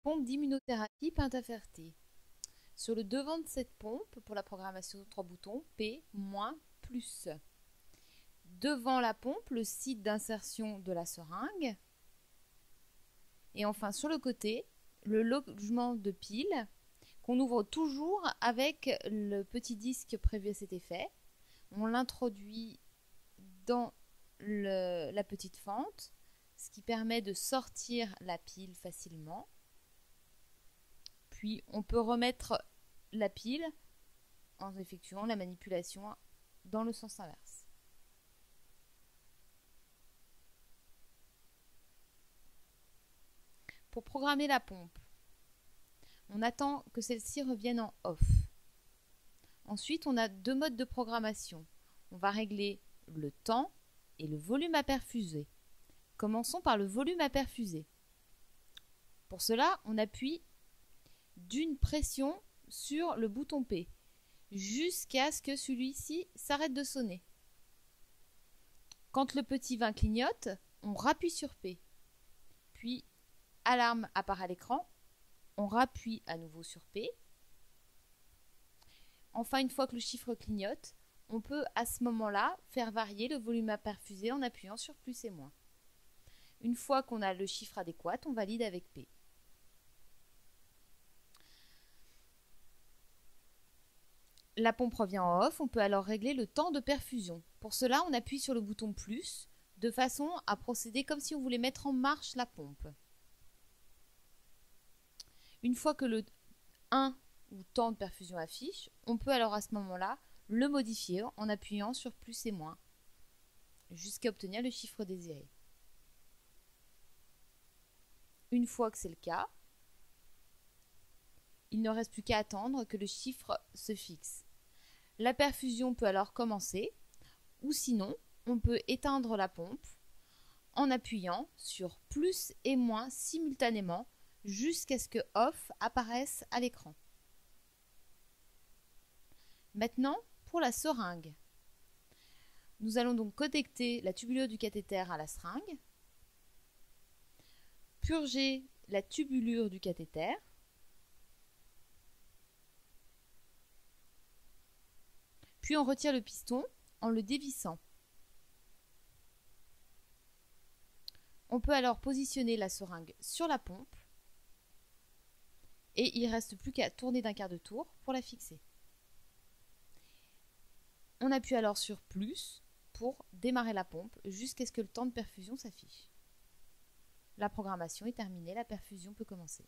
Pompe d'immunothérapie Pentaferté. Sur le devant de cette pompe, pour la programmation 3 boutons, P, moins, plus. Devant la pompe, le site d'insertion de la seringue. Et enfin, sur le côté, le logement de pile qu'on ouvre toujours avec le petit disque prévu à cet effet. On l'introduit dans la petite fente, ce qui permet de sortir la pile facilement. Puis on peut remettre la pile en effectuant la manipulation dans le sens inverse. Pour programmer la pompe, on attend que celle-ci revienne en off. Ensuite, on a deux modes de programmation. On va régler le temps et le volume à perfuser. Commençons par le volume à perfuser. Pour cela, on appuie d'une pression sur le bouton P jusqu'à ce que celui-ci s'arrête de sonner. Quand le petit 20 clignote, on rappuie sur P. Puis, alarme apparaît à l'écran, on rappuie à nouveau sur P. Enfin, une fois que le chiffre clignote, on peut à ce moment-là faire varier le volume à perfuser en appuyant sur plus et moins. Une fois qu'on a le chiffre adéquat, on valide avec P. La pompe revient en off, on peut alors régler le temps de perfusion. Pour cela, on appuie sur le bouton plus, de façon à procéder comme si on voulait mettre en marche la pompe. Une fois que le 1 ou temps de perfusion affiche, on peut alors à ce moment-là le modifier en appuyant sur plus et moins, jusqu'à obtenir le chiffre désiré. Une fois que c'est le cas, il ne reste plus qu'à attendre que le chiffre se fixe. La perfusion peut alors commencer, ou sinon, on peut éteindre la pompe en appuyant sur plus et moins simultanément jusqu'à ce que off apparaisse à l'écran. Maintenant, pour la seringue. Nous allons donc connecter la tubulure du cathéter à la seringue, purger la tubulure du cathéter, puis on retire le piston en le dévissant. On peut alors positionner la seringue sur la pompe et il ne reste plus qu'à tourner d'un quart de tour pour la fixer. On appuie alors sur plus pour démarrer la pompe jusqu'à ce que le temps de perfusion s'affiche. La programmation est terminée, la perfusion peut commencer.